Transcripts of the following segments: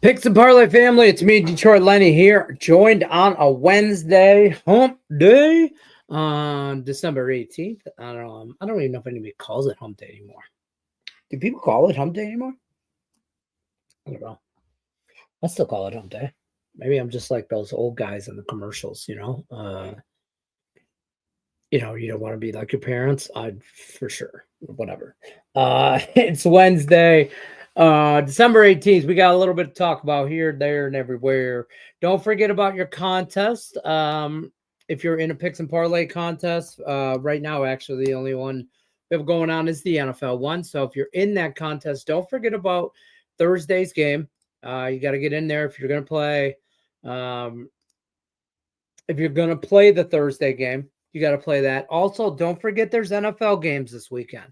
Picks and Parlay family, it's me, Detroit Lenny here, joined on a Wednesday, hump day, on December 18th. I don't even know if anybody calls it hump day anymore. Do people call it hump day anymore? I don't know. I still call it hump day. Maybe I'm just like those old guys in the commercials, you don't want to be like your parents. I'd for sure. Whatever. It's Wednesday. December 18th. We got a little bit to talk about here, there, and everywhere. Don't forget about your contest. If you're in a picks and parlay contest, right now, actually, the only one we have going on is the NFL one. So if you're in that contest, don't forget about Thursday's game. You got to get in there if you're going to play. If you're going to play the Thursday game, you got to play that. Also, don't forget there's NFL games this weekend,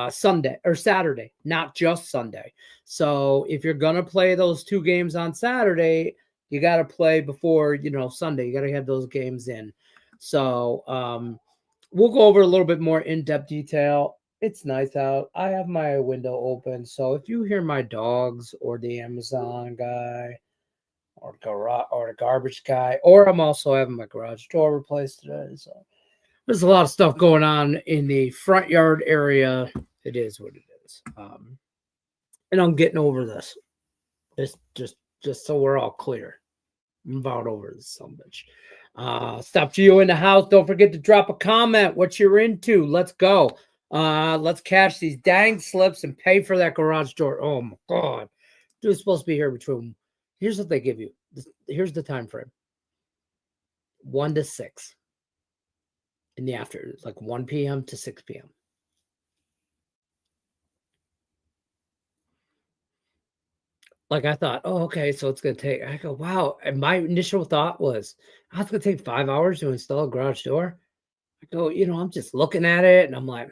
Sunday or Saturday, not just Sunday. So if you're going to play those two games on Saturday, you got to play before, Sunday. You got to have those games in. So we'll go over a little bit more in-depth detail. It's nice out. I have my window open. So if you hear my dogs or the Amazon guy, or the garbage guy, or I'm also having my garage door replaced today. So there's a lot of stuff going on in the front yard area. It is what it is. And I'm getting over this. It's just so we're all clear. I'm about over this so much. Stop Geo in the house. Don't forget to drop a comment what you're into. Let's go. Let's cash these dang slips and pay for that garage door. Oh my god. Dude's supposed to be here between. Here's what they give you. Here's the time frame. 1 to 6 in the afternoon. It's like 1 p.m. to 6 p.m. Like I thought, oh, okay, so it's going to take, I go, wow. And my initial thought was, oh, it's going to take 5 hours to install a garage door. I go, I'm just looking at it and I'm like,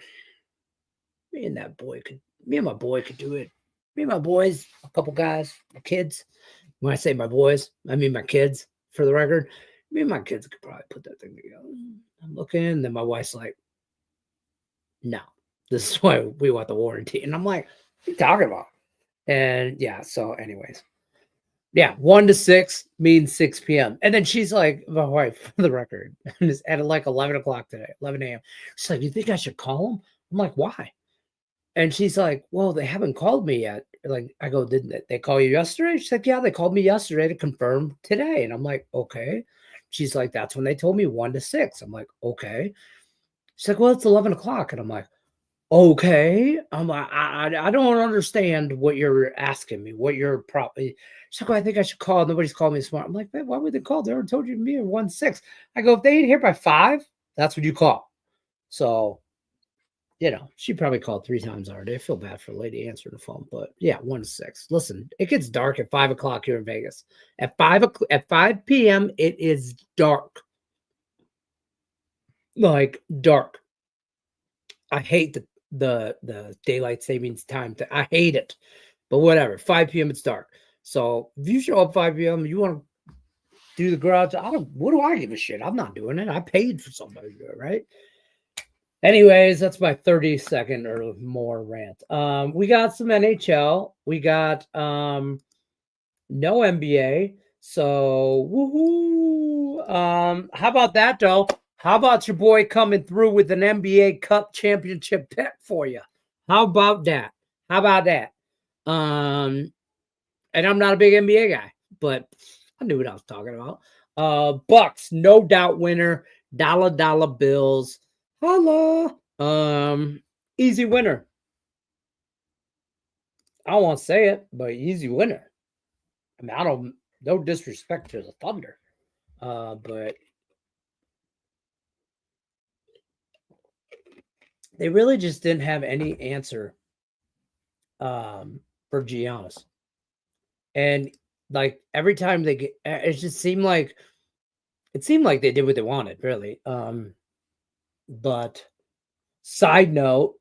me and my boy could do it. Me and my boys, a couple guys, my kids. When I say my boys, I mean my kids, for the record. Me and my kids could probably put that thing together. I'm looking, and then my wife's like, no, this is why we want the warranty. And I'm like, what are you talking about? And yeah, so anyways. Yeah, 1 to 6 means 6 p.m. And then she's like, my wife, for the record, and it's at like 11 o'clock today, 11 a.m. She's like, you think I should call them? I'm like, why? And she's like, well, they haven't called me yet. Like, I go, didn't they call you yesterday? She's like, yeah, they called me yesterday to confirm today. And I'm like, okay. She's like, that's when they told me 1 to 6. I'm like, okay. She's like, well, it's 11 o'clock. And I'm like, okay. I'm like, I don't understand what you're asking me, what you're probably. She's like, well, I think I should call. Nobody's called me smart. I'm like, man, why would they call? They already told you to me at 1 6. I go, if they ain't here by 5, that's what you call. So she probably called 3 times already. I feel bad for the lady answering the phone, but yeah, 1 to 6. Listen, it gets dark at 5 o'clock here in Vegas. At 5 p.m., it is dark. Like dark. I hate the daylight savings time. I hate it, but whatever. 5 p.m. it's dark. So if you show up 5 p.m., you want to do the garage. What do I give a shit? I'm not doing it. I paid for somebody to do it, right? Anyways, that's my 30-second or more rant. We got some NHL. We got no NBA. So woohoo. How about that though? How about your boy coming through with an NBA Cup championship pick for you? How about that? And I'm not a big NBA guy, but I knew what I was talking about. Bucks, no doubt winner. Dollar bills. Holla. Easy winner. I don't want to say it, but easy winner. I mean, no disrespect to the Thunder. But they really just didn't have any answer for Giannis. And like every time they get, it seemed like they did what they wanted, really. But side note,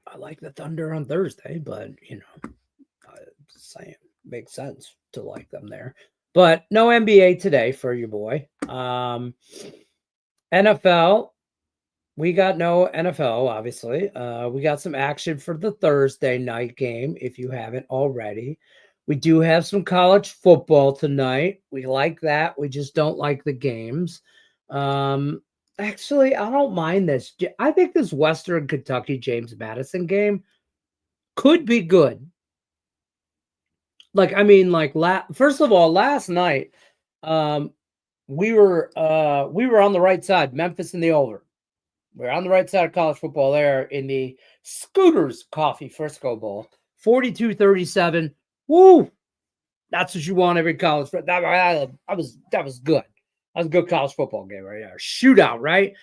I like the Thunder on Thursday, but just saying, makes sense to like them there. But no NBA today for your boy. NFL, we got no NFL, obviously. We got some action for the Thursday night game, if you haven't already. We do have some college football tonight. We like that. We just don't like the games. Actually, I don't mind this. I think this Western Kentucky James Madison game could be good. Like, I mean, like first of all, last night, we were on the right side, Memphis in the over. We're on the right side of college football there in the Scooters Coffee Frisco Bowl. 42-37. Woo! That's what you want every college. That was good. That was a good college football game right there. Shootout, right?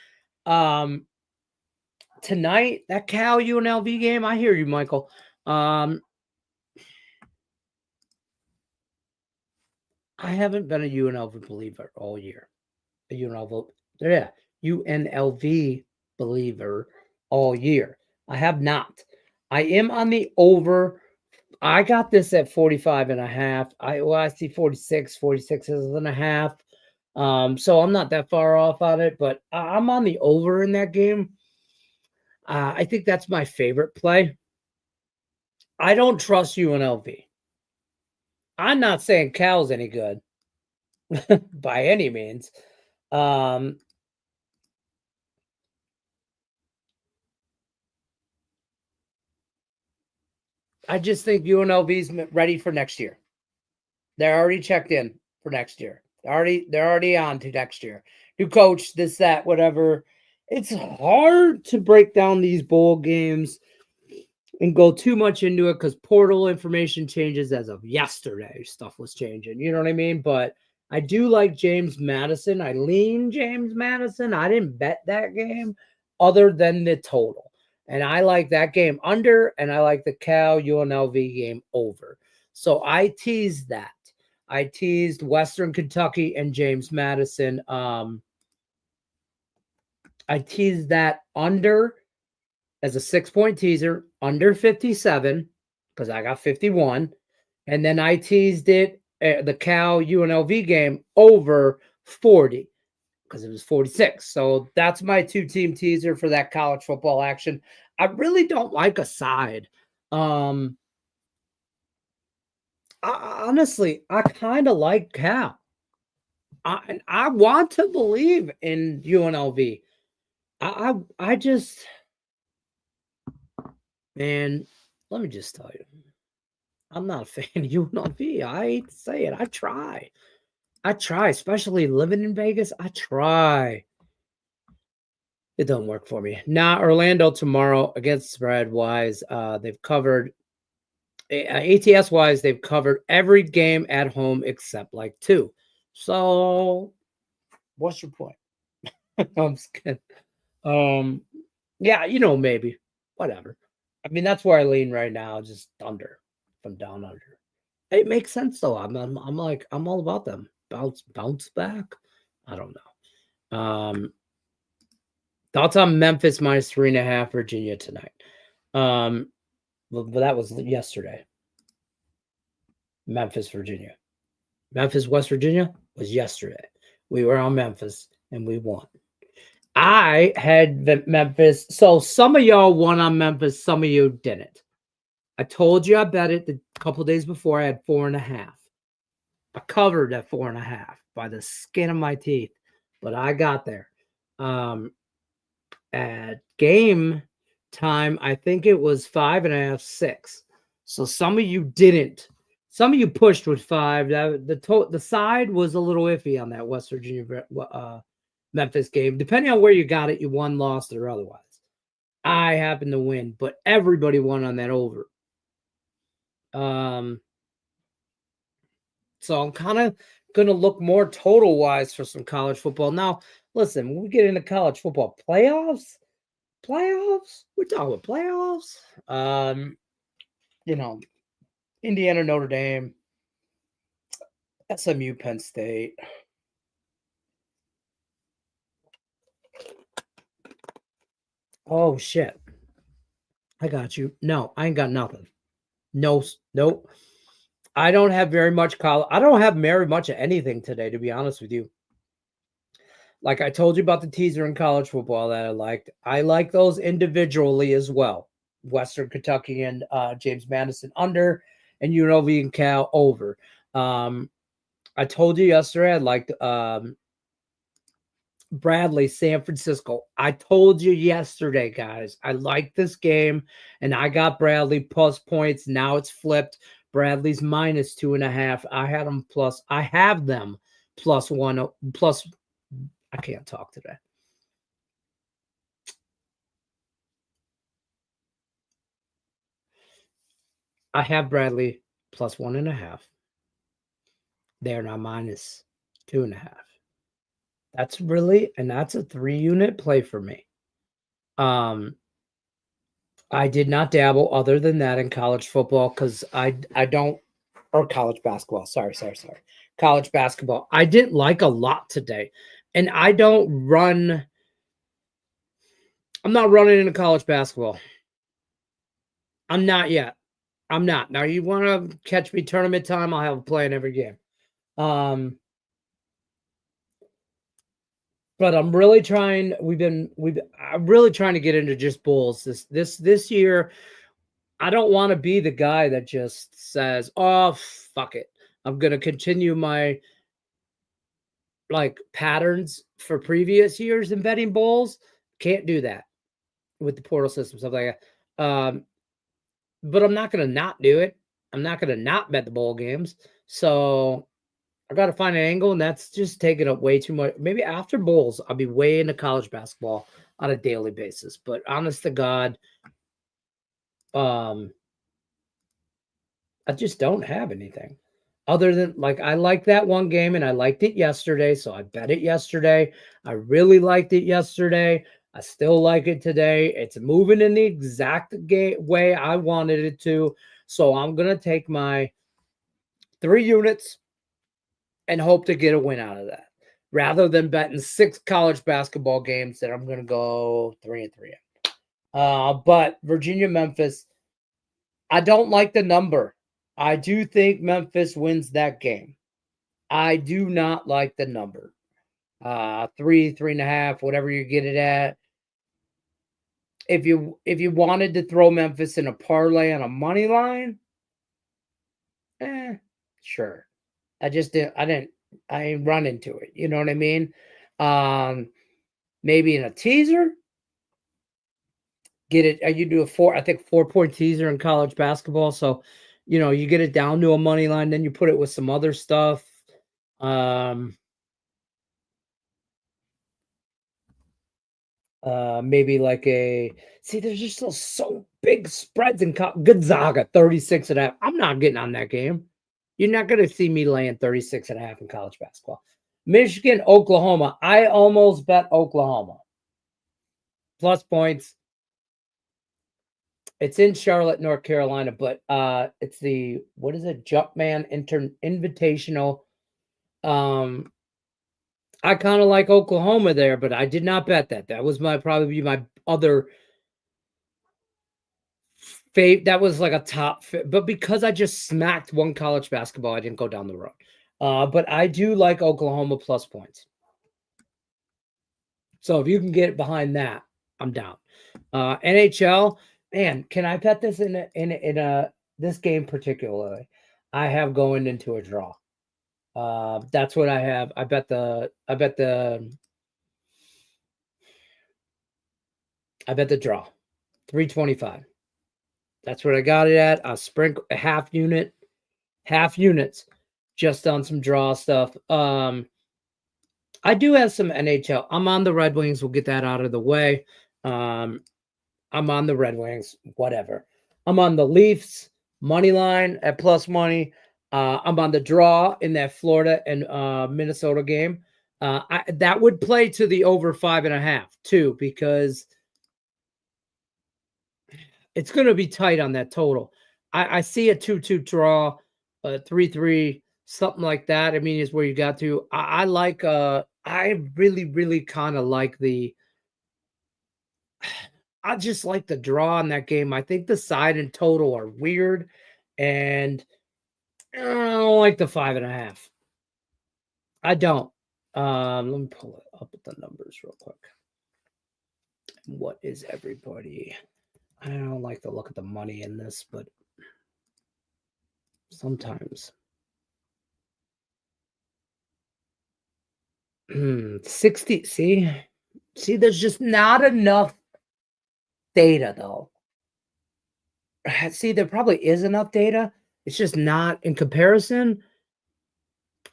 Tonight, that Cal UNLV game, I hear you, Michael. I haven't been a UNLV believer all year. A UNLV believer all year. I have not. I am on the over. I got this at 45.5. I see 46 and a half. So I'm not that far off on it, but I'm on the over in that game. I think that's my favorite play. I don't trust UNLV. I'm not saying Cal's any good by any means. I just think UNLV's ready for next year. They're already checked in for next year. They're already on to next year. New coach, this, that, whatever. It's hard to break down these bowl games and go too much into it because portal information changes as of yesterday. Stuff was changing. You know what I mean? But I do like James Madison. I lean James Madison. I didn't bet that game other than the total. And I like that game under, and I like the Cal UNLV game over. So I teased that. I teased Western Kentucky and James Madison. I teased that under as a 6-point teaser, under 57, because I got 51. And then I teased it, the Cal UNLV game, over 40, because it was 46. So that's my 2-team teaser for that college football action. I really don't like a side. Honestly, I kind of like Cal. I want to believe in UNLV. I just, man, let me just tell you, I'm not a fan of UNLV. I hate to say it. I try, especially living in Vegas. I try. It don't work for me. Now, Orlando tomorrow against spread wise, they've covered ATS wise, they've covered every game at home except like 2. So, what's your point? I'm just kidding. Yeah, maybe whatever. I mean, that's where I lean right now, just under, from down under. It makes sense though. I'm all about them. Bounce back. I don't know. Thoughts on Memphis minus 3.5 Virginia tonight. But that was yesterday. Memphis, Virginia. Memphis, West Virginia was yesterday. We were on Memphis and we won. I had Memphis. So some of y'all won on Memphis. Some of you didn't. I told you I bet it the couple days before. I had 4.5. I covered at 4.5 by the skin of my teeth, but I got there. At game time, I think it was 5.5, 6. So some of you didn't. Some of you pushed with 5. The side was a little iffy on that West Virginia Memphis game. Depending on where you got it, you won, lost, or otherwise. I happened to win, but everybody won on that over. So I'm kind of going to look more total wise for some college football. Now, listen, when we get into college football playoffs, we're talking about playoffs. Indiana, Notre Dame, SMU, Penn State. Oh, shit. I got you. No, I ain't got nothing. Nope. I don't have very much college. I don't have very much of anything today, to be honest with you. Like I told you about the teaser in college football that I liked. I like those individually as well. Western Kentucky and James Madison under. and UNLV and Cal over. I told you yesterday I liked Bradley, San Francisco. I told you yesterday, guys, I like this game, and I got Bradley plus points. Now it's flipped. Bradley's minus 2.5. I had them plus. I have them plus one. Plus, I can't talk today. I have Bradley plus 1.5. They're now minus 2.5. That's a 3-unit play for me. I did not dabble other than that in college football because I don't, or college basketball. Sorry. College basketball. I didn't like a lot today. And I'm not running into college basketball. I'm not yet. I'm not. Now you want to catch me tournament time, I'll have a play in every game. But I'm really trying. I'm really trying to get into just bulls this year. I don't want to be the guy that just says, "Oh, fuck it. I'm going to continue my patterns for previous years in betting bowls." Can't do that with the portal system, stuff like that. But I'm not going to not do it. I'm not going to not bet the bowl games. So I got to find an angle, and that's just taking up way too much. Maybe after bowls, I'll be way into college basketball on a daily basis. But honest to God, I just don't have anything other than I like that one game and I liked it yesterday. So I bet it yesterday. I really liked it yesterday. I still like it today. It's moving in the exact way I wanted it to. So I'm going to take my 3 units and hope to get a win out of that rather than betting 6 college basketball games that I'm going to go 3-3. But Virginia, Memphis, I don't like the number. I do think Memphis wins that game. I do not like the number. 3.5, whatever you get it at. If you wanted to throw Memphis in a parlay on a money line, sure. I ain't run into it. You know what I mean? Maybe in a teaser. Get it. You do a 4-point teaser in college basketball. So, you get it down to a money line, then you put it with some other stuff. Maybe there's just so big spreads in Gonzaga 36.5. I'm not getting on that game. You're not going to see me laying 36.5 in college basketball. Michigan, Oklahoma. I almost bet Oklahoma plus points. It's in Charlotte, North Carolina, but it's the Jumpman Invitational. I kind of like Oklahoma there, but I did not bet that. That was probably my other that was like a top but because I just smacked one college basketball, I didn't go down the road. But I do like Oklahoma plus points. So if you can get behind that, I'm down. NHL, man, can I bet this in this game particularly? I have going into a draw. That's what I have. I bet the draw. 325. That's what I got it at. I'll sprinkle a half units just on some draw stuff. I do have some NHL. I'm on the Red Wings. We'll get that out of the way. I'm on the Red Wings, whatever. I'm on the Leafs money line at plus money. I'm on the draw in that Florida and Minnesota game. That would play to the over 5.5 too, because it's going to be tight on that total. I see a 2-2 draw, 3-3, something like that. I mean, is where you got to. I like. I really, really kind of like I just like the draw in that game. I think the side and total are weird, and I don't like the 5.5. I don't. Let me pull it up with the numbers real quick. What is everybody? I don't like to look at the money in this, but Sometimes. 60. See, there's just not enough data though. See, there probably is enough data. It's just not in comparison.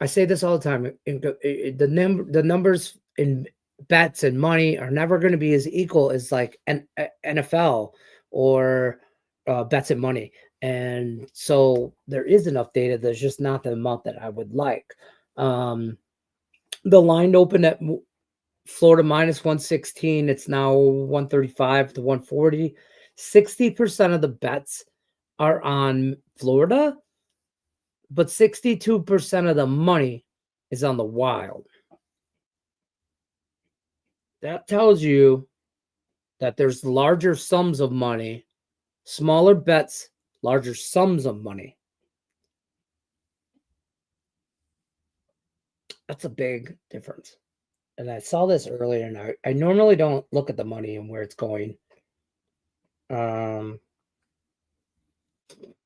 I say this all the time. The numbers in bets and money are never going to be as equal as like an NFL or bets and money. And so there is enough data. There's just not the amount that I would like. Um, the line opened at Florida minus 116. It's now 135 to 140. 60% of the bets are on Florida, but 62% of the money is on the Wild. That tells you that there's larger sums of money, smaller bets, larger sums of money. That's a big difference. And I saw this earlier, and I normally don't look at the money and where it's going for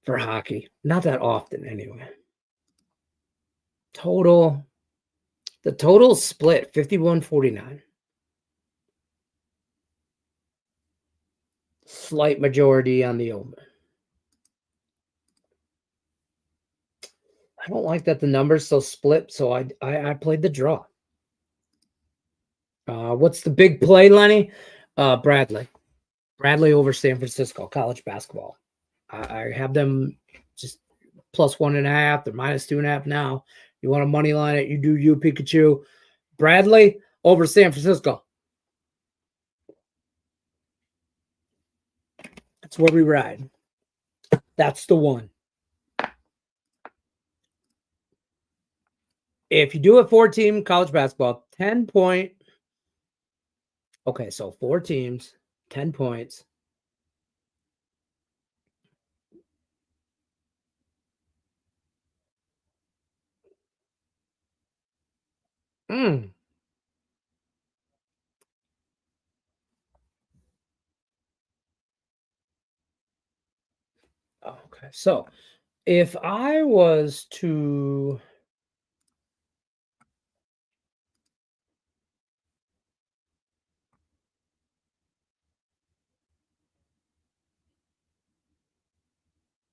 hockey. Not that often, anyway. The total split 51-49. Slight majority on the over. I don't like that the numbers still split, so I played the draw. What's the big play, Lenny? Bradley over San Francisco college basketball. I have them just plus 1.5. They're minus 2.5 now. You want to money line it? You do you, Pikachu. Bradley over San Francisco. That's where we ride. That's the one. If you do a 4-team college basketball, 10-point. Okay, so 4 teams, 10 points. Okay, so if I was to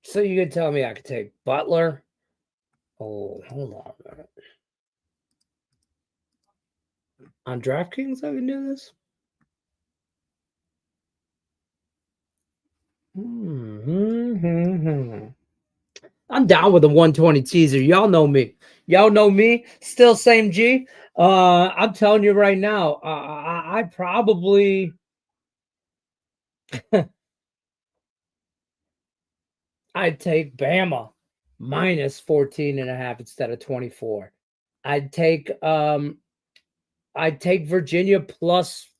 so you could tell me I could take Butler. Oh, hold on a minute. On DraftKings, I can do this. I'm down with the 120 teaser. Y'all know me. Y'all know me. Still same G. I'm telling you right now, I probably I'd take Bama minus 14.5 instead of 24. I'd take Virginia plus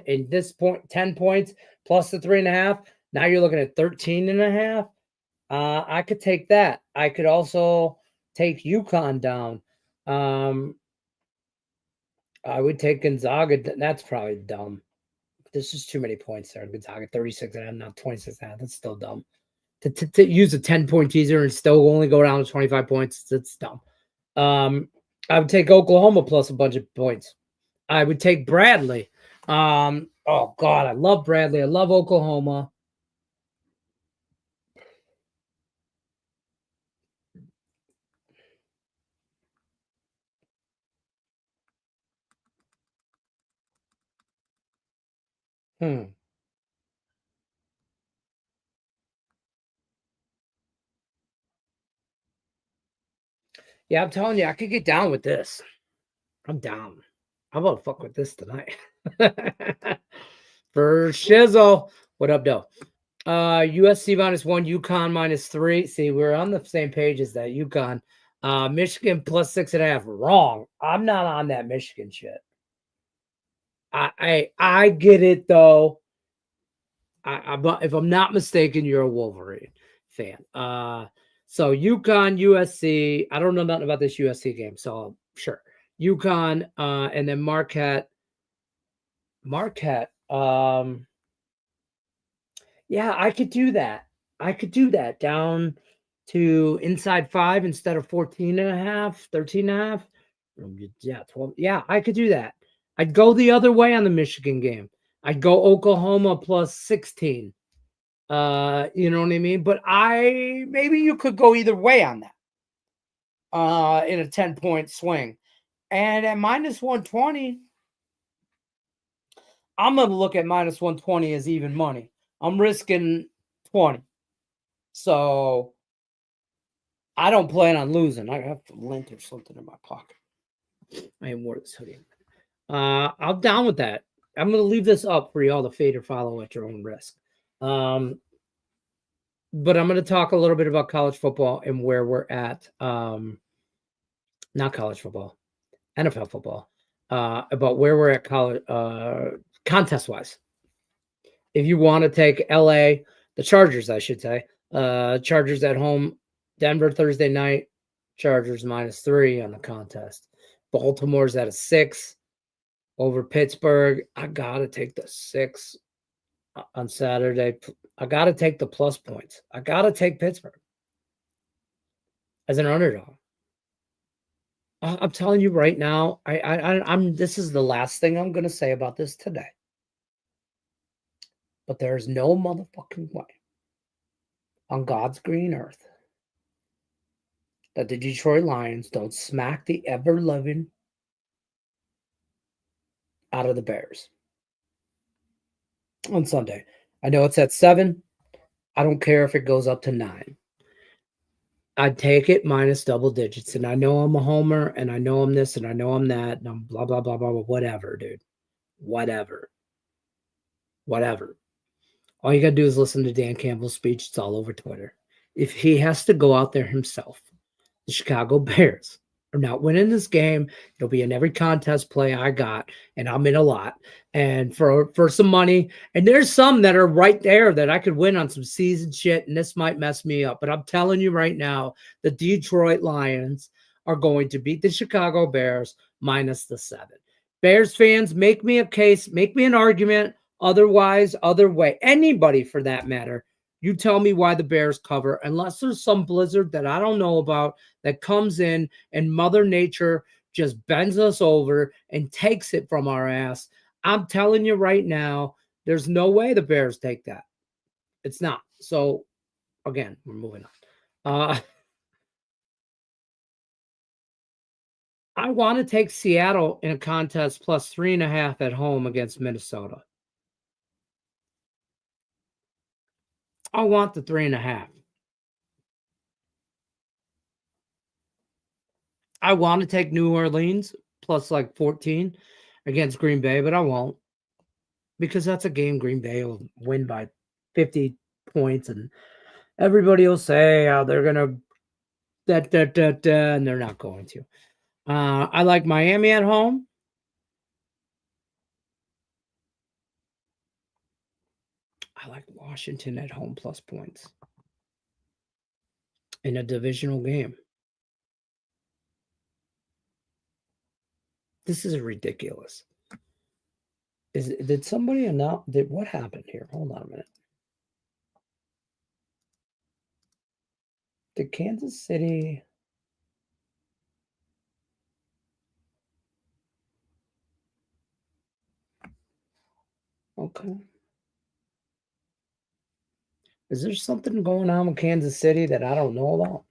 in this point 10 points plus the 3.5. Now you're looking at 13.5. I could take that. I could also take UConn down. I would take Gonzaga. That's probably dumb. There's just too many points there. Gonzaga 36.5, not 26.5. That's still dumb. To use a 10-point teaser and still only go down to 25 points, that's dumb. I would take Oklahoma plus a bunch of points. I would take Bradley. Oh God, I love Bradley. I love Oklahoma. Yeah, I'm telling you, I could get down with this. I'm down. I'm gonna fuck with this tonight. For shizzle. What up, though? USC -1, UConn -3. See, we're on the same page as that. UConn. Michigan plus 6.5. Wrong. I'm not on that Michigan shit. I get it though. If I'm not mistaken, you're a Wolverine fan. So UConn, USC. I don't know nothing about this USC game, so sure. UConn, and then Marquette. Marquette. Yeah, I could do that. I could do that down to inside 5 instead of 14 and a half, 13 and a half. Yeah, 12. Yeah, I could do that. I'd go the other way on the Michigan game. I'd go Oklahoma plus 16. You know what I mean? But maybe you could go either way on that. In a 10-point swing. And at minus 120, I'm gonna look at minus 120 as even money. I'm risking 20. So I don't plan on losing. I have lint or something in my pocket. I ain't wore this hoodie. I'm down with that. I'm gonna leave this up for y'all to fade or follow at your own risk. But I'm gonna talk a little bit about college football and where we're at. Not college football, NFL football. About where we're at college contest wise. If you want to take LA, the Chargers, I should say, Chargers at home, Denver Thursday night, Chargers -3 on the contest. Baltimore's at a 6 over Pittsburgh. I gotta take the 6 on Saturday. I gotta take the plus points. I gotta take Pittsburgh as an underdog. I'm telling you right now, I'm. This is the last thing I'm gonna say about this today. But there's no motherfucking way on God's green earth that the Detroit Lions don't smack the ever-loving out of the Bears on Sunday. I know it's at 7. I don't care if it goes up to 9. I'd take it minus double digits. And I know I'm a homer, and I know I'm this, and I know I'm that, and I'm blah, blah, blah, blah, blah, whatever, dude. Whatever. All you got to do is listen to Dan Campbell's speech. It's all over Twitter. If he has to go out there himself, the Chicago Bears are not winning this game. It'll be in every contest play I got, and I'm in a lot. And for some money, and there's some that are right there that I could win on some season shit, and this might mess me up. But I'm telling you right now, the Detroit Lions are going to beat the Chicago Bears minus the 7. Bears fans, make me a case, make me an argument. Otherwise, other way, anybody for that matter, you tell me why the Bears cover, unless there's some blizzard that I don't know about that comes in and Mother Nature just bends us over and takes it from our ass. I'm telling you right now, there's no way the Bears take that. It's not. So, again, we're moving on. I want to take Seattle in a contest plus 3.5 at home against Minnesota. I want the 3.5. I want to take New Orleans plus like 14 against Green Bay, but I won't because that's a game Green Bay will win by 50 points, and everybody will say, oh, they're gonna and they're not going to. I like Miami at home. I like Washington at home plus points in a divisional game. This is ridiculous. Did somebody announce? What happened here? Hold on a minute. Did Kansas City? Okay. Is there something going on with Kansas City that I don't know about?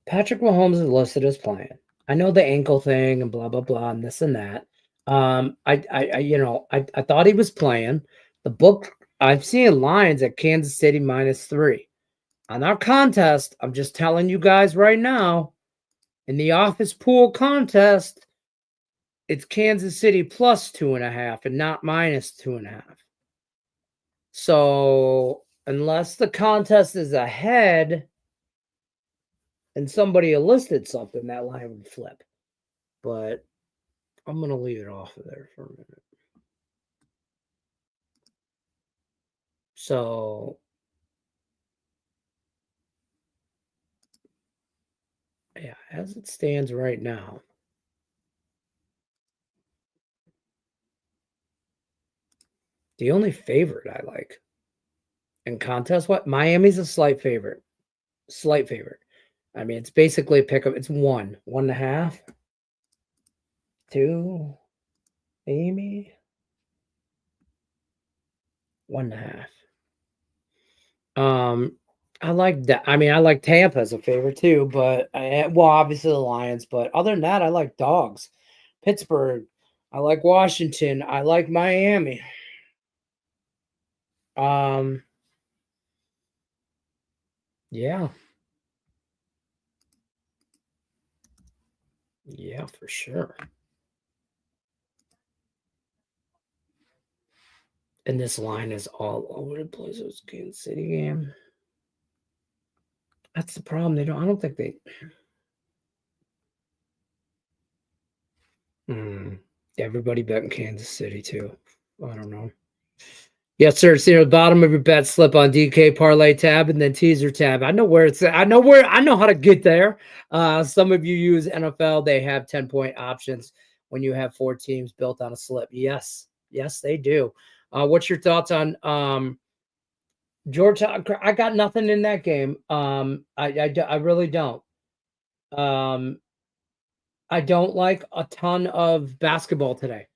Patrick Mahomes is listed as playing. I know the ankle thing and blah blah blah and this and that. I thought he was playing. The book I've seen lines at Kansas City -3 on our contest. I'm just telling you guys right now, in the office pool contest, it's Kansas City plus 2.5 and not -2.5. So unless the contest is ahead and somebody listed something, that line would flip. But I'm going to leave it off of there for a minute. So, yeah, as it stands right now, The only favorite I like in contest, what? Miami's a slight favorite. Slight favorite. I mean, it's basically a pickup. It's 1.5, 2, maybe 1.5. I like that. I mean, I like Tampa as a favorite too, but well, obviously the Lions. But other than that, I like dogs. Pittsburgh. I like Washington. I like Miami. Um, yeah, yeah, for sure. And this line is all over the place. It's Kansas City game. That's the problem. They don't. I don't think they. Everybody betting Kansas City too. I don't know. Yes, sir. See the bottom of your bet slip on DK parlay tab and then teaser tab. I know where it's at. I know how to get there. Some of you use NFL, they have 10-point options when you have 4 teams built on a slip. Yes, yes, they do. What's your thoughts on Georgia? I got nothing in that game. I really don't. Um, I don't like a ton of basketball today.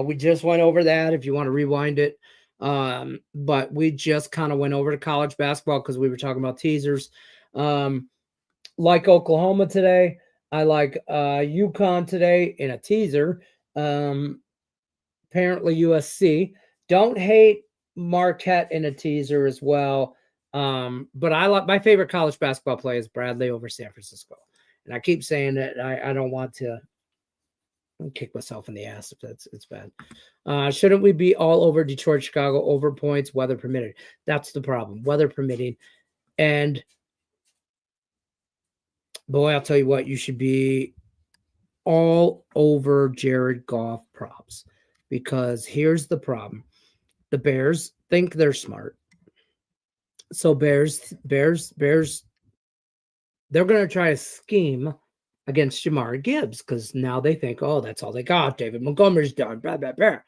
We just went over that if you want to rewind it. But we just kind of went over to college basketball because we were talking about teasers. Like Oklahoma today. I like UConn today in a teaser. Apparently USC. Don't hate Marquette in a teaser as well. But I like my favorite college basketball play is Bradley over San Francisco. And I keep saying that I don't want to kick myself in the ass if it's bad. Shouldn't we be all over Detroit, Chicago over points, weather permitted? That's the problem, weather permitting. And boy, I'll tell you what, you should be all over Jared Goff props because here's the problem: the Bears think they're smart, so Bears, they're going to try to scheme against Jamar Gibbs because now they think, oh, that's all they got. David Montgomery's done. Blah, blah, blah.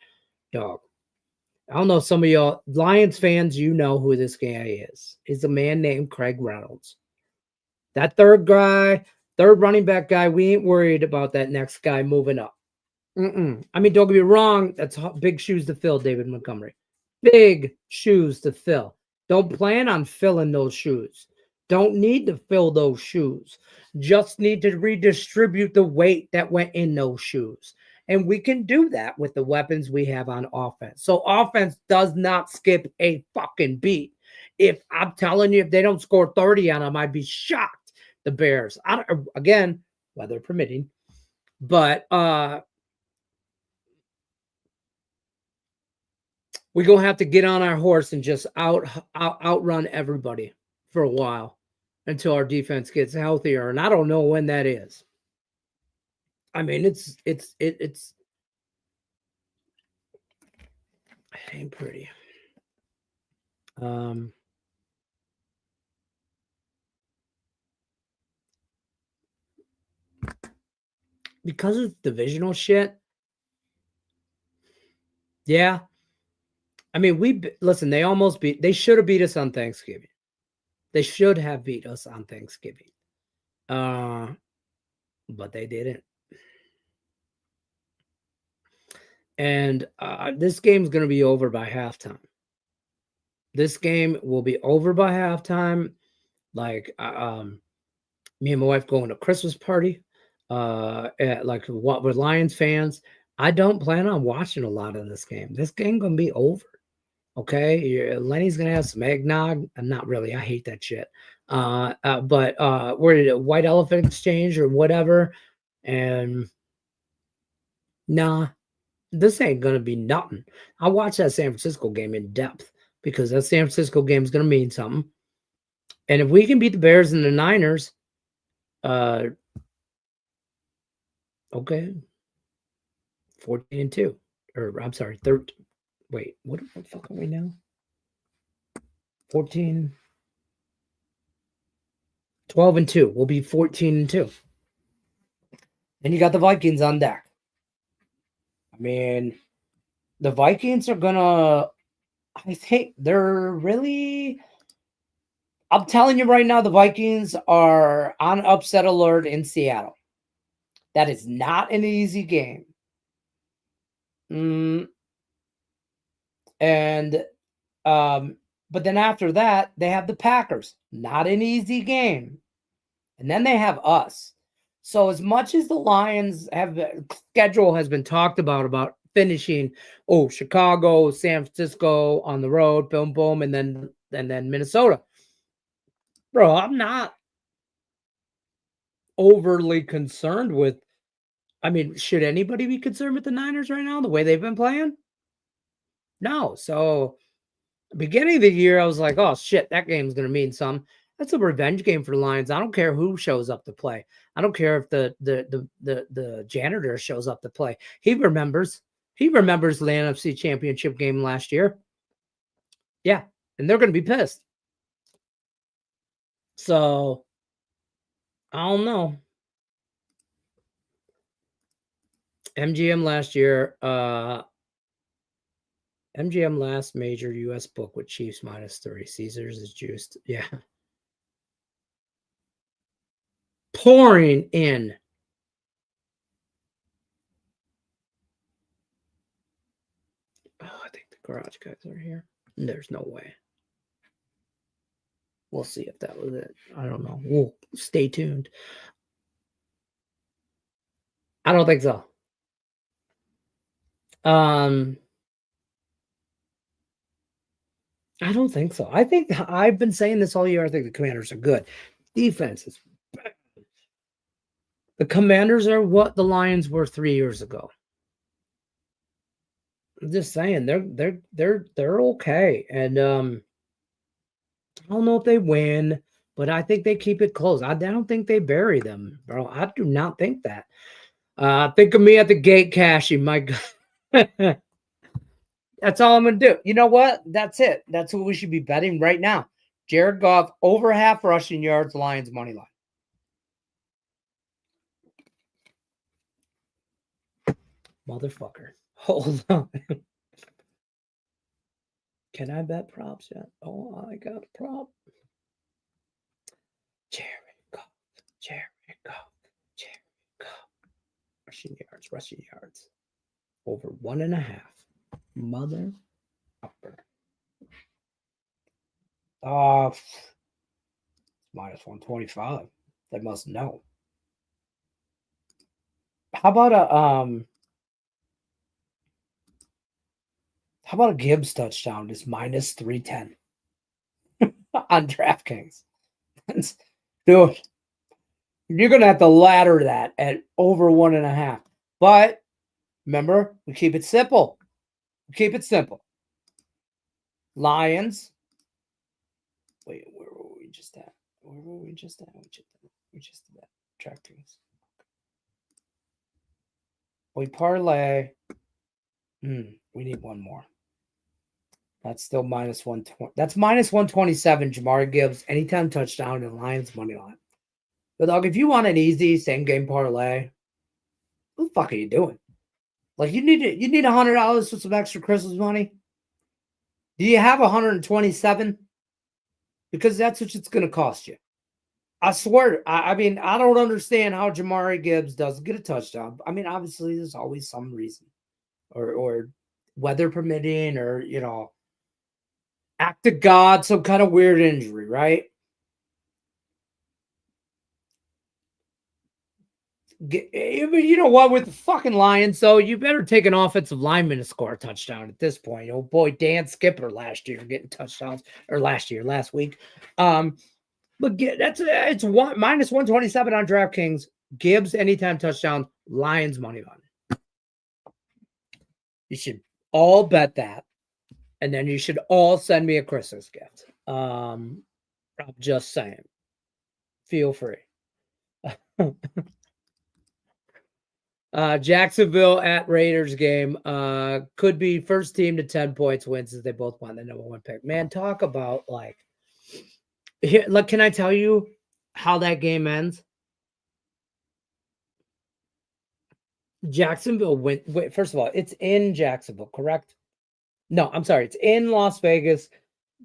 Dog. I don't know, some of y'all Lions fans, you know who this guy is. He's a man named Craig Reynolds. That third running back guy, we ain't worried about that next guy moving up. I mean, don't get me wrong. That's big shoes to fill, David Montgomery. Big shoes to fill. Don't plan on filling those shoes. Don't need to fill those shoes. Just need to redistribute the weight that went in those shoes. And we can do that with the weapons we have on offense. So offense does not skip a fucking beat. If I'm telling you, if they don't score 30 on them, I'd be shocked. The Bears, again, weather permitting, but we're going to have to get on our horse and just outrun everybody for a while until our defense gets healthier. And I don't know when that is. I mean, it ain't pretty. Because of divisional shit. Yeah. I mean, listen, they should have beat us on Thanksgiving. They should have beat us on Thanksgiving. But they didn't. And this game's going to be over by halftime. This game will be over by halftime. Like, me and my wife going to a Christmas party. With Lions fans. I don't plan on watching a lot of this game. This game gonna be over. Okay, Lenny's gonna have some eggnog. Not really. I hate that shit. But where did it? White Elephant Exchange or whatever. And nah, this ain't gonna be nothing. I'll watch that San Francisco game in depth because that San Francisco game is gonna mean something. And if we can beat the Bears and the Niners, okay, 14-2, or I'm sorry, 13. Wait, what the fuck are we now? 14, 12-2. We'll be 14-2. And you got the Vikings on deck. I mean, the Vikings are gonna I think they're really. I'm telling you right now, the Vikings are on upset alert in Seattle. That is not an easy game. And but then after that, they have the Packers. Not an easy game. And then they have us. So as much as the Lions have schedule has been talked about finishing, Chicago, San Francisco on the road, boom, boom, and then Minnesota. Bro, I'm not overly concerned with. I mean, should anybody be concerned with the Niners right now, the way they've been playing? No. So beginning of the year, I was like, oh shit, that game's gonna mean something. That's a revenge game for the Lions. I don't care who shows up to play. I don't care if the janitor shows up to play. He remembers. He remembers the NFC Championship game last year. Yeah, and they're gonna be pissed. So I don't know. MGM last year, MGM last major US book with Chiefs -3. Caesars is juiced. Yeah. Pouring in. Oh, I think the garage guys are here. There's no way. We'll see if that was it. I don't know. We'll stay tuned. I don't think so. I don't think so. I think I've been saying this all year. I think the Commanders are good. Defense is bad. The Commanders are what the Lions were 3 years ago. I'm just saying they're okay. And I don't know if they win, but I think they keep it close. I don't think they bury them, bro. I do not think that. Think of me at the gate cashing, my God. That's all I'm going to do. You know what? That's it. That's what we should be betting right now. Jared Goff, over half rushing yards, Lions money line. Motherfucker. Hold on. Can I bet props yet? Oh, I got a prop. Jared Goff. Jared Goff. Jared Goff. Rushing yards. Over 1.5. Mother upper. -125. They must know. How about a Gibbs touchdown? Just -310 on DraftKings. Dude, you're gonna have to ladder that at over 1.5. But remember, we keep it simple. Lions. Wait, where were we just at? We just did that. DraftKings. We parlay. We need one more. That's still -120. That's -127. Jamari Gibbs, anytime touchdown and Lions money line. But dog, if you want an easy same game parlay, what the fuck are you doing? Like you need $100 with some extra Christmas money. Do you have 127? Because that's what it's going to cost you. I swear. I mean, I don't understand how Jamari Gibbs doesn't get a touchdown. I mean, obviously, there's always some reason, or weather permitting, or act of God, some kind of weird injury, right? You know what? With the fucking Lions, though, you better take an offensive lineman to score a touchdown at this point. Oh boy, Dan Skipper last year getting touchdowns, or last week. But it's -127 on DraftKings. Gibbs anytime touchdown. Lions money line. You should all bet that, and then you should all send me a Christmas gift. I'm just saying. Feel free. Jacksonville at Raiders game. Could be first team to 10 points wins as they both won the #1 pick. Man, talk about here. Look, can I tell you how that game ends? Jacksonville went. Wait, first of all, it's in Jacksonville, correct? No, I'm sorry. It's in Las Vegas.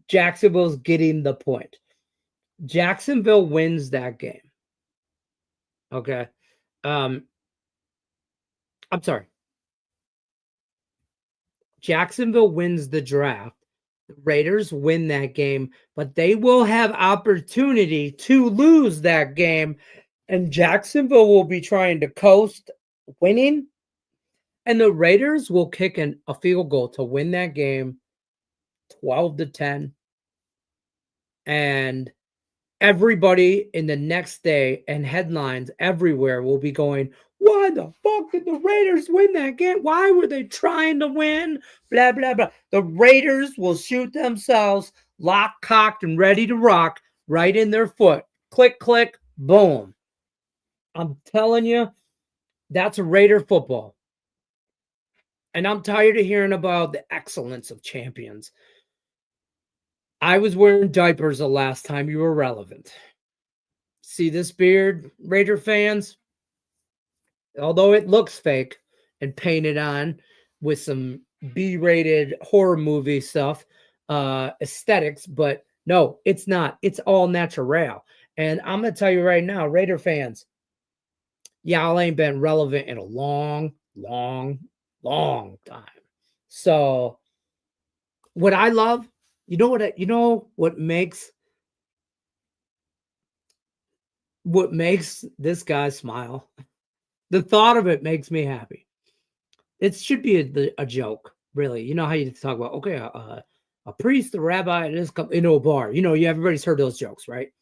Jacksonville's getting the point. Jacksonville wins that game. Okay. Um, I'm sorry. Jacksonville wins the draft. The Raiders win that game, but they will have opportunity to lose that game. And Jacksonville will be trying to coast winning. And the Raiders will kick a field goal to win that game 12-10. And everybody in the next day and headlines everywhere will be going, why the fuck did the Raiders win that game? Why were they trying to win? Blah, blah, blah. The Raiders will shoot themselves lock, cocked, and ready to rock right in their foot. Click, click, boom. I'm telling you, that's a Raider football. And I'm tired of hearing about the excellence of champions. I was wearing diapers the last time you were relevant. See this beard, Raider fans? Although it looks fake and painted on with some B-rated horror movie stuff, aesthetics, but no, it's not. It's all natural. And I'm going to tell you right now, Raider fans, y'all ain't been relevant in a long, long, long time. So what I love, what makes this guy smile? The thought of it makes me happy. It should be a joke, really. You know how you talk about, okay, a priest, a rabbi, and this come into a bar. Everybody's heard those jokes, right?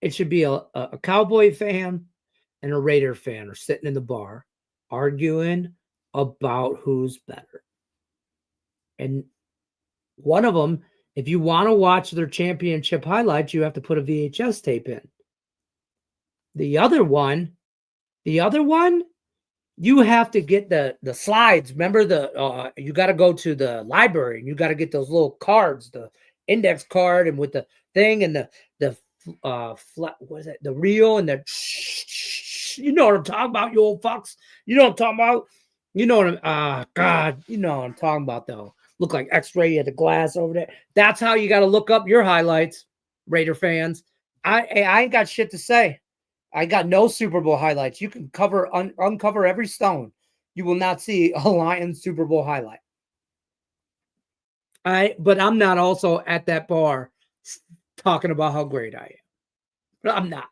It should be a Cowboy fan and a Raider fan are sitting in the bar arguing about who's better. And one of them, if you want to watch their championship highlights, you have to put a VHS tape in. The other one, you have to get the slides. Remember you got to go to the library and you got to get those little cards, the index card, and with the thing and the what is it? The reel and the you know what I'm talking about, you old fucks. You know what I'm talking about. You know what I'm God, you know what I'm talking about though. Look like X-ray at the glass over there. That's how you got to look up your highlights, Raider fans. I ain't got shit to say. I got no Super Bowl highlights. You can uncover every stone. You will not see a Lions Super Bowl highlight. But I'm not also at that bar talking about how great I am. I'm not.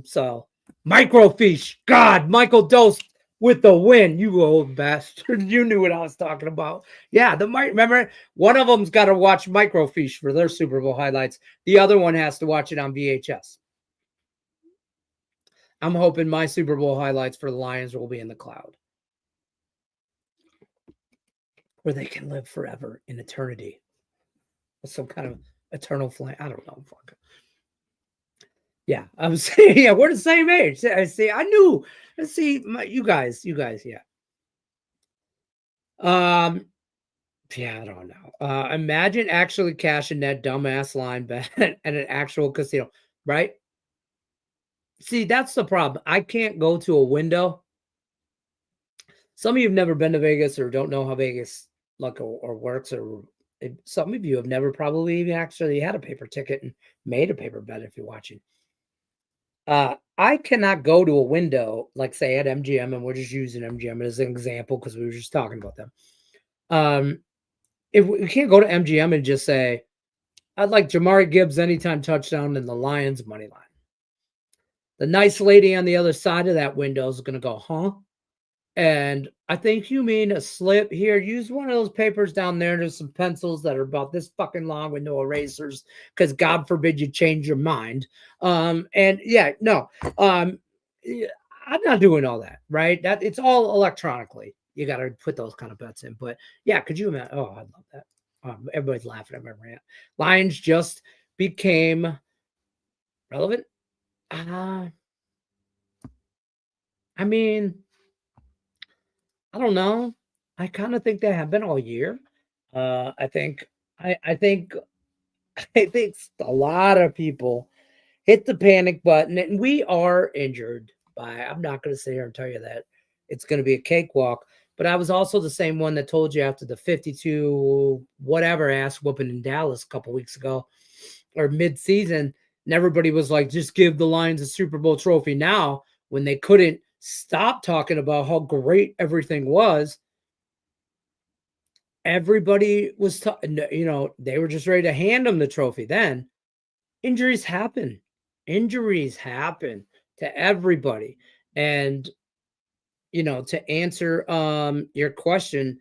So microfiche. God, Michael Dose with the win. You old bastard. You knew what I was talking about. Yeah, remember one of them's got to watch microfiche for their Super Bowl highlights. The other one has to watch it on VHS. I'm hoping my Super Bowl highlights for the Lions will be in the cloud where they can live forever in eternity with some kind of eternal flame. I don't know. Fuck. Yeah, I'm saying, yeah, we're the same age. See, I knew. See, you guys, yeah. Yeah, I don't know. Imagine actually cashing that dumbass line bet at an actual casino, right? See, that's the problem. I can't go to a window. Some of you have never been to Vegas or don't know how Vegas or works, or some of you have never probably even actually had a paper ticket and made a paper bet if you're watching. I cannot go to a window, like say at MGM, and we're just using MGM as an example because we were just talking about them. If we can't go to MGM and just say, I'd like Jamari Gibbs anytime touchdown and the Lions money line. The nice lady on the other side of that window is going to go, huh? And I think you mean a slip here. Use one of those papers down there. There's some pencils that are about this fucking long with no erasers, because God forbid you change your mind. And yeah, no, I'm not doing all that, right? That it's all electronically. You got to put those kind of bets in. But yeah, could you imagine? Oh, I love that. Everybody's laughing at my rant. Lions just became relevant. I mean, I don't know. I kind of think they have been all year. I think I think I think a lot of people hit the panic button, and we are injured by. I'm not going to sit here and tell you that it's going to be a cakewalk, But I was also the same one that told you after the 52 whatever ass whooping in Dallas a couple weeks ago or mid-season, and everybody was like, just give the Lions a Super Bowl trophy now, when they couldn't stop talking about how great everything was. Everybody was, they were just ready to hand them the trophy. Then injuries happen. Injuries happen to everybody. And, to answer your question,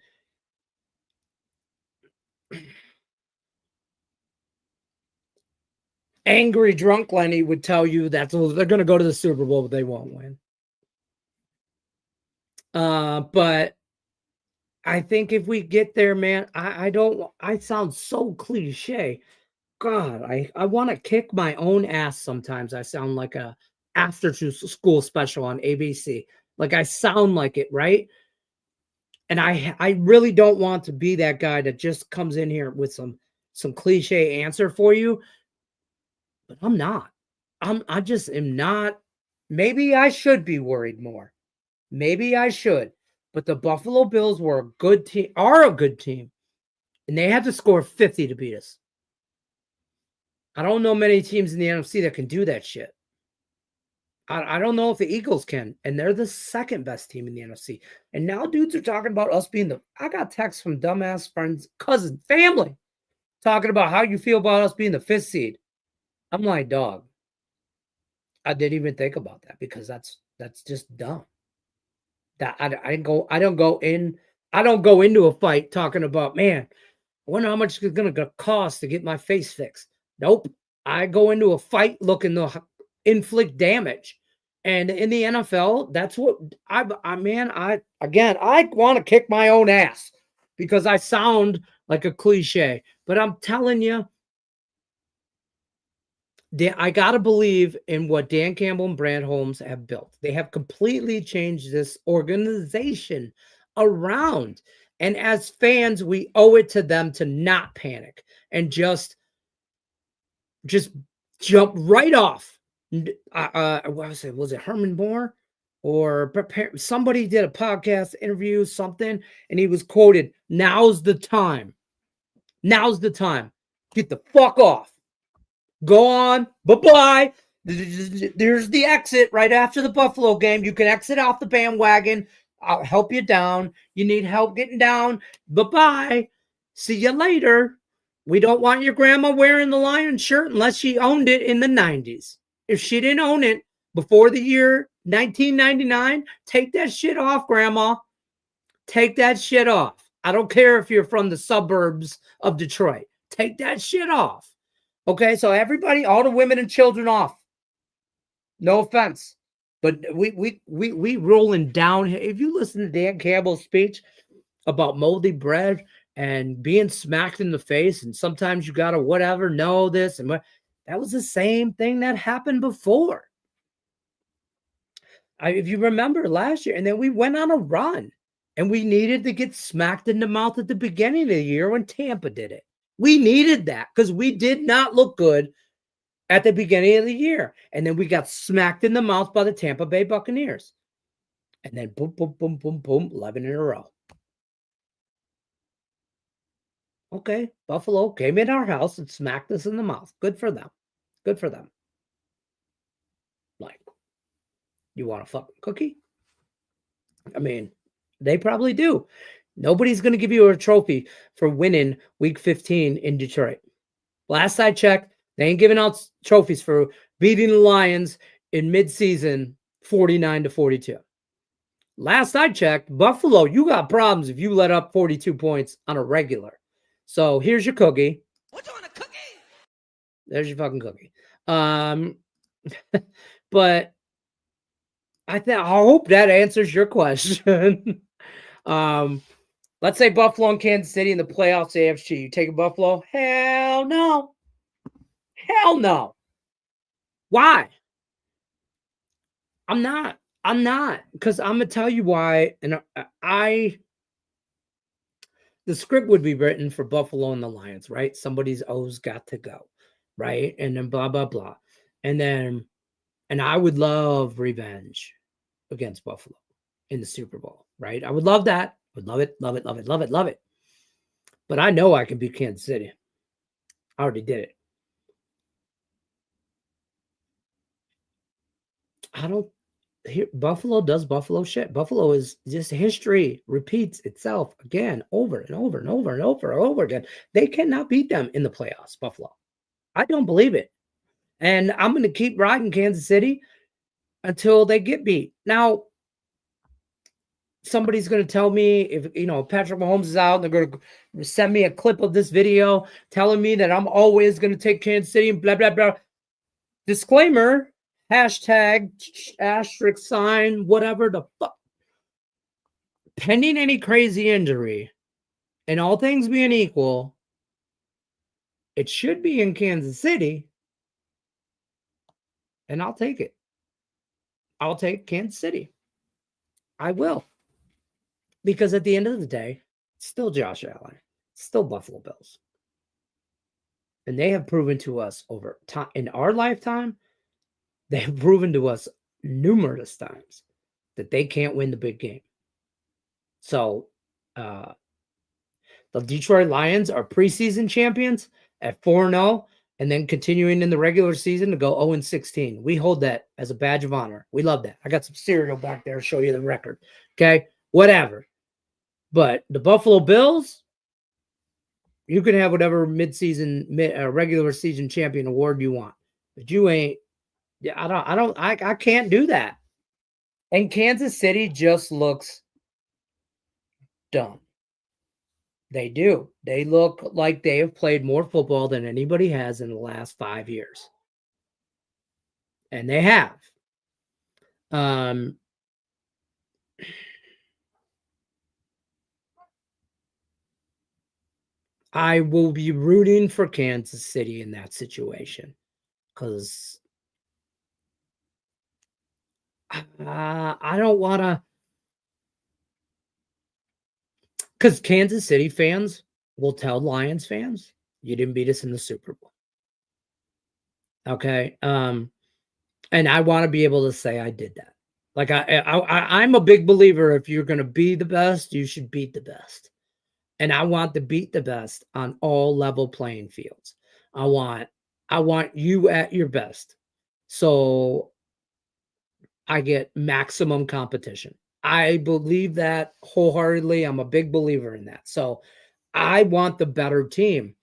angry drunk Lenny would tell you that they're going to go to the Super Bowl, but they won't win. But I think if we get there, man, I sound so cliche. God, I want to kick my own ass sometimes. I sound like a after school special on ABC. Like I sound like it, right? And I really don't want to be that guy that just comes in here with some cliche answer for you, but I'm not. I just am not. Maybe I should be worried more. Maybe I should. But the Buffalo Bills were a good team, are a good team, and they had to score 50 to beat us. I don't know many teams in the NFC that can do that shit. I don't know if the Eagles can, and they're the second best team in the NFC. And now dudes are talking about us being I got texts from dumbass friends, cousins, family, talking about how you feel about us being the 5th seed. I'm like, dog, I didn't even think about that because that's just dumb. That I don't go into a fight talking about, man, I wonder how much it's gonna cost to get my face fixed. Nope. I go into a fight looking to inflict damage. And in the NFL, that's what I want to kick my own ass because I sound like a cliche. But I'm telling you, I got to believe in what Dan Campbell and Brad Holmes have built. They have completely changed this organization around. And as fans, we owe it to them to not panic and just jump right off. What was it Herman Moore or somebody did a podcast interview, something, and he was quoted, "Now's the time. Now's the time. Get the fuck off. Go on. Bye-bye. There's the exit right after the Buffalo game. You can exit off the bandwagon. I'll help you down. You need help getting down. Bye-bye. See you later. We don't want your grandma wearing the Lion shirt unless she owned it in the 90s. If she didn't own it before the year 1999, take that shit off, Grandma. Take that shit off. I don't care if you're from the suburbs of Detroit. Take that shit off. Okay, so everybody, all the women and children off. No offense, but we rolling down here. If you listen to Dan Campbell's speech about moldy bread and being smacked in the face, and sometimes you gotta whatever know this and what, that was the same thing that happened before. If you remember last year, and then we went on a run, and we needed to get smacked in the mouth at the beginning of the year when Tampa did it. We needed that because we did not look good at the beginning of the year. And then we got smacked in the mouth by the Tampa Bay Buccaneers. And then boom, boom, boom, boom, boom, 11 in a row. Okay, Buffalo came in our house and smacked us in the mouth. Good for them. Good for them. Like, you want a fucking cookie? I mean, they probably do. Nobody's going to give you a trophy for winning week 15 in Detroit. Last I checked, they ain't giving out trophies for beating the Lions in midseason 49-42. Last I checked, Buffalo, you got problems if you let up 42 points on a regular. So here's your cookie. What's on a cookie? There's your fucking cookie. But I hope that answers your question. Let's say Buffalo and Kansas City in the playoffs AFC. You take Buffalo? Hell no. Hell no. Why? I'm not. Because I'm going to tell you why. And the script would be written for Buffalo and the Lions, right? Somebody's O's got to go, right? And then blah, blah, blah. And I would love revenge against Buffalo in the Super Bowl, right? I would love that. Would love it, love it, love it, love it, love it. But I know I can beat Kansas City. I already did it. I don't. Buffalo does Buffalo shit. Buffalo is just history repeats itself again, over and over and over and over and over again. They cannot beat them in the playoffs, Buffalo. I don't believe it. And I'm going to keep riding Kansas City until they get beat. Now, somebody's going to tell me if, Patrick Mahomes is out, they're going to send me a clip of this video telling me that I'm always going to take Kansas City and blah, blah, blah. Disclaimer, hashtag, asterisk sign, whatever the fuck. Pending any crazy injury and all things being equal, it should be in Kansas City. And I'll take it. I'll take Kansas City. I will. Because at the end of the day, it's still Josh Allen. It's still Buffalo Bills. And they have proven to us over time, in our lifetime, they have proven to us numerous times that they can't win the big game. So, the Detroit Lions are preseason champions at 4-0, and then continuing in the regular season to go 0-16. We hold that as a badge of honor. We love that. I got some cereal back there to show you the record. Okay? Whatever. But the Buffalo Bills, you can have whatever regular season champion award you want. But you ain't, I can't do that. And Kansas City just looks dumb. They do. They look like they have played more football than anybody has in the last 5 years. And they have. I will be rooting for Kansas City in that situation because I don't want to. Because Kansas City fans will tell Lions fans, you didn't beat us in the Super Bowl. Okay. And I want to be able to say I did that. Like I'm a big believer. If you're going to be the best, you should beat the best. And I want to beat the best on all level playing fields. I want you at your best. So I get maximum competition. I believe that wholeheartedly. I'm a big believer in that. So I want the better team.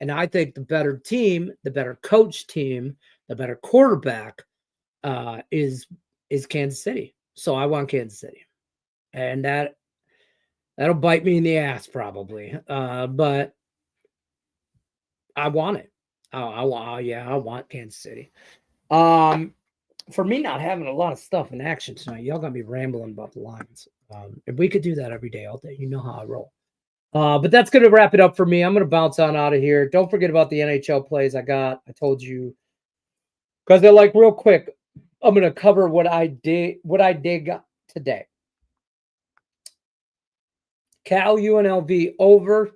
And I think the better team, the better coach team, the better quarterback is Kansas City. So I want Kansas City. And that'll bite me in the ass probably. But I want it. I want Kansas City. For me not having a lot of stuff in action tonight, y'all gonna be rambling about the Lions. If we could do that every day, all day, you know how I roll. But that's gonna wrap it up for me. I'm gonna bounce on out of here. Don't forget about the NHL plays I told you, because they're like real quick. I'm gonna cover what I did today. Cal UNLV over.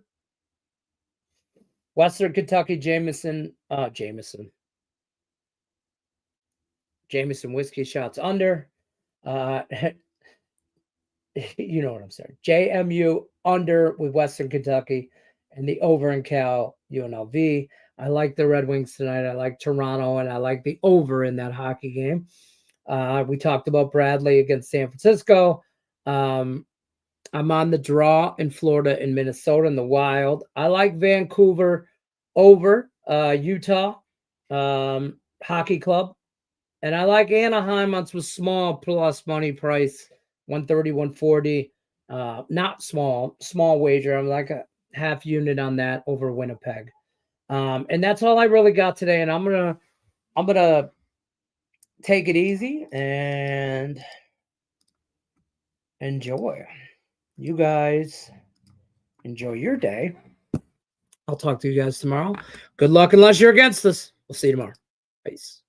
Western Kentucky Jameson whiskey shots under. You know what I'm saying. JMU under with Western Kentucky and the over in Cal UNLV. I like the Red Wings tonight. I like Toronto, and I like the over in that hockey game. We talked about Bradley against San Francisco. I'm on the draw in Florida and Minnesota in the Wild. I like Vancouver over Utah Hockey Club. And I like Anaheim on some small plus money price, 130, 140. Not small wager. I'm like a half unit on that over Winnipeg. And that's all I really got today. And I'm gonna take it easy and enjoy. You guys enjoy your day. I'll talk to you guys tomorrow. Good luck unless you're against us. We'll see you tomorrow. Peace.